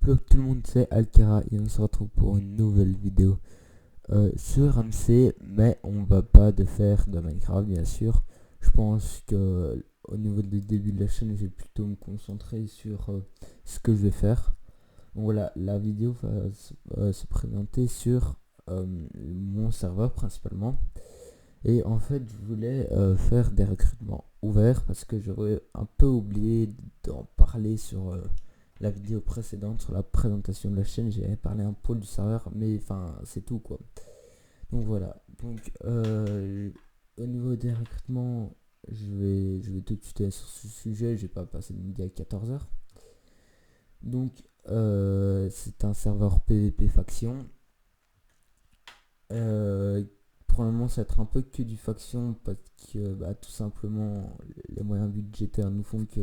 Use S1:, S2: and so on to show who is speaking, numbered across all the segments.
S1: Hello tout le monde, c'est Alkara et on se retrouve pour une nouvelle vidéo sur MC, mais on va pas de faire de Minecraft bien sûr. Je pense que au niveau du début de la chaîne, je vais plutôt me concentrer sur ce que je vais faire. Donc voilà, la vidéo va se présenter sur mon serveur principalement. Et en fait, je voulais faire des recrutements ouverts parce que j'aurais un peu oublié d'en parler sur la vidéo précédente, sur la présentation de la chaîne. J'avais parlé un peu du serveur, mais enfin, c'est tout quoi. Donc voilà. Donc, au niveau des recrutements, je vais tout de suite aller sur ce sujet. Je vais pas passer le midi à 14h. Donc, c'est un serveur PvP faction. Euh, pour le moment, ça va être un peu que du faction parce que tout simplement les moyens budgétaires nous font que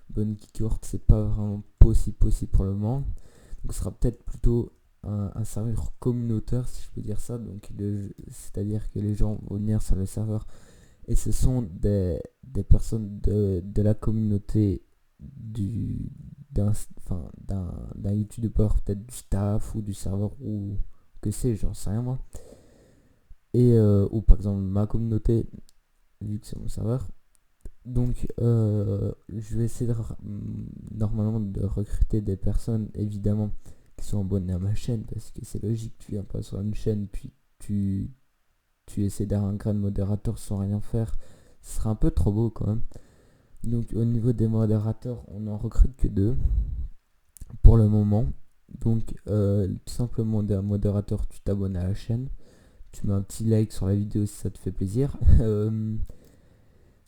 S1: Bonne Keycord c'est pas vraiment possible pour le moment. Donc ce sera peut-être plutôt un serveur communautaire si je peux dire ça. Donc c'est-à-dire que les gens vont venir sur le serveur et ce sont des personnes de la communauté du d'un enfin d'un youtubeur, peut-être du staff ou du serveur ou que sais j'en sais rien moi, et ou par exemple ma communauté vu que c'est mon serveur. Donc je vais essayer normalement de recruter des personnes évidemment qui sont abonnées à ma chaîne parce que c'est logique, tu viens pas sur une chaîne puis tu essaies d'avoir un grain de modérateur sans rien faire, ce sera un peu trop beau quand même. Donc au niveau des modérateurs, on en recrute que deux pour le moment. Donc tout simplement des modérateurs, tu t'abonnes à la chaîne, tu mets un petit like sur la vidéo si ça te fait plaisir.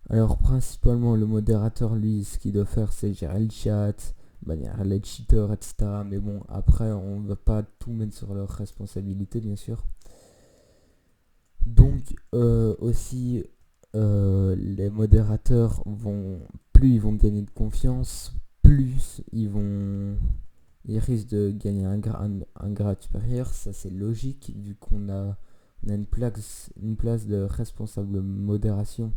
S1: Alors principalement le modérateur, lui, ce qu'il doit faire c'est gérer le chat, bannir les cheaters, etc. Mais bon, après on va pas tout mettre sur leur responsabilité bien sûr. Donc aussi les modérateurs vont, plus ils vont gagner de confiance, plus ils risquent de gagner un grade supérieur. Ça c'est logique vu on a une place de responsable modération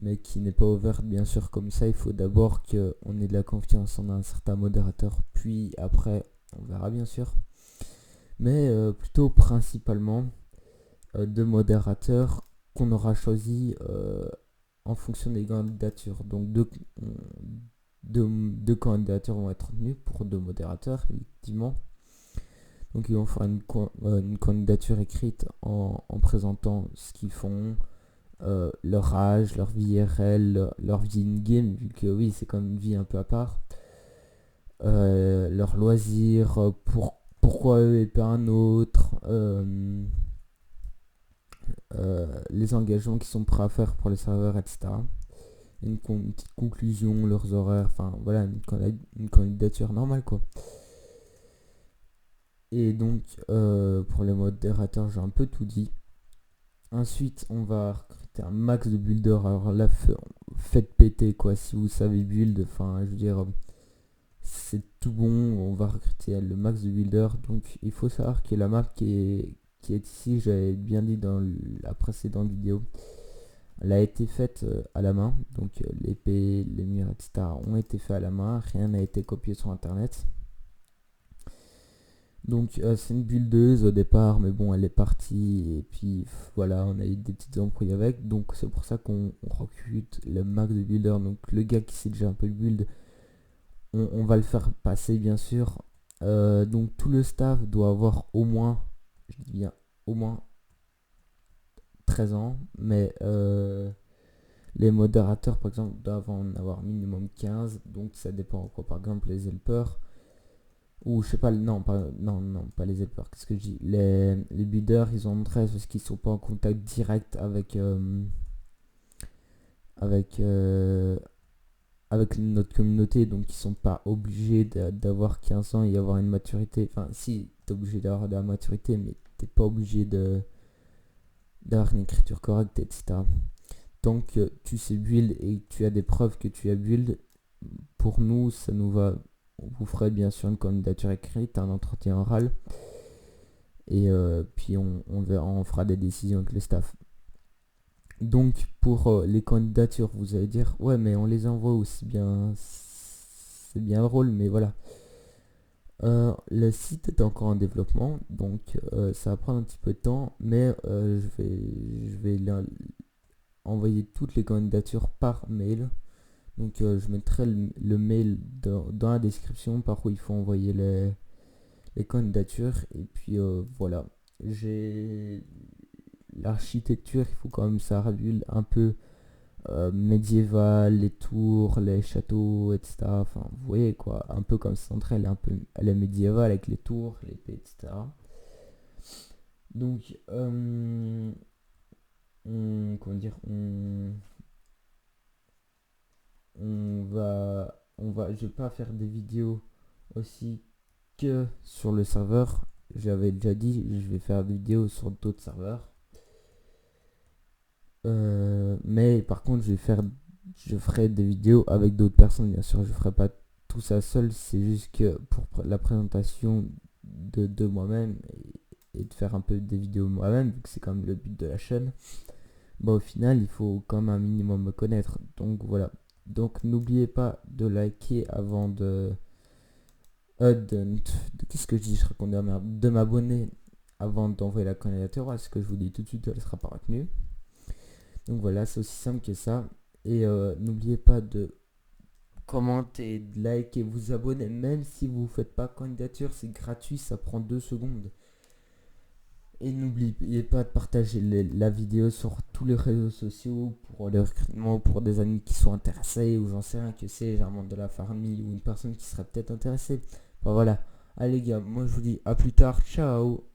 S1: mais qui n'est pas ouverte bien sûr comme ça. Il faut d'abord qu'on ait de la confiance en un certain modérateur, puis après on verra bien sûr. Mais plutôt principalement deux modérateurs qu'on aura choisi en fonction des candidatures. Donc deux candidatures vont être retenues pour deux modérateurs, effectivement. Donc ils vont faire une candidature écrite en présentant ce qu'ils font, leur âge, leur vie IRL, leur vie in-game, vu que oui, c'est comme une vie un peu à part. Leurs loisirs, pourquoi eux et pas un autre. Les engagements qu'ils sont prêts à faire pour les serveurs, etc. Une petite conclusion, leurs horaires, enfin voilà, une candidature normale quoi. Et donc pour les modérateurs, j'ai un peu tout dit. Ensuite, on va recruter un max de builders. Alors là, faites péter quoi, si vous savez build, enfin je veux dire, c'est tout bon, on va recruter le max de builders. Donc il faut savoir que la map qui est ici, j'avais bien dit dans la précédente vidéo, elle a été faite à la main, donc l'épée, les murs, etc. ont été faits à la main, rien n'a été copié sur internet. Donc c'est une buildeuse au départ, mais bon elle est partie et puis voilà, on a eu des petites embrouilles avec, donc c'est pour ça qu'on recrute le max de builder. Donc le gars qui sait déjà un peu le build, on va le faire passer bien sûr. Donc tout le staff doit avoir au moins, je dis bien au moins 13 ans, mais les modérateurs par exemple doivent en avoir minimum 15, donc ça dépend quoi. Par exemple les helpers, ou je sais pas, non, pas les helpers, qu'est-ce que je dis, les builders ils ont 13 parce qu'ils sont pas en contact direct avec euh, avec notre communauté, donc ils sont pas obligés d'avoir 15 ans et avoir une maturité. Enfin si, t'es obligé d'avoir de la maturité, mais t'es pas obligé d'avoir une écriture correcte, etc. Tant que tu sais build et tu as des preuves que tu as build, pour nous ça nous va. On vous ferait bien sûr une candidature écrite, un entretien oral, et puis on fera des décisions avec le staff. Donc pour les candidatures, vous allez dire ouais mais on les envoie aussi bien, c'est bien drôle, mais voilà. Le site est encore en développement, donc ça va prendre un petit peu de temps, mais je vais envoyer toutes les candidatures par mail. Donc je mettrai le mail dans la description par où il faut envoyer les candidatures. Et puis voilà, j'ai l'architecture, il faut quand même ça rappelle un peu médiéval, les tours, les châteaux, etc. Enfin, vous voyez quoi, un peu comme Centre, elle est médiévale avec les tours, l'épée, etc. Donc, comment dire, je vais pas faire des vidéos aussi que sur le serveur. J'avais déjà dit, je vais faire des vidéos sur d'autres serveurs. Mais par contre, je ferai des vidéos avec d'autres personnes, bien sûr. Je ferai pas tout ça seul. C'est juste que pour la présentation de moi-même et de faire un peu des vidéos moi-même, vu que c'est quand même le but de la chaîne, bah au final, il faut quand même un minimum me connaître. Donc voilà. Donc n'oubliez pas de liker avant qu'est-ce que je dis, je raconte de la merde, de m'abonner avant d'envoyer la candidature. Voilà ce que je vous dis tout de suite, elle sera pas retenue. Donc voilà, c'est aussi simple que ça. Et n'oubliez pas de commenter, de liker, vous abonner, même si vous ne faites pas candidature, c'est gratuit, ça prend 2 secondes. Et n'oubliez pas de partager la vidéo sur tous les réseaux sociaux pour le recrutement, pour des amis qui sont intéressés, ou j'en sais rien que c'est, un membre de la famille ou une personne qui serait peut-être intéressée. Enfin voilà. Allez les gars, moi je vous dis à plus tard, ciao.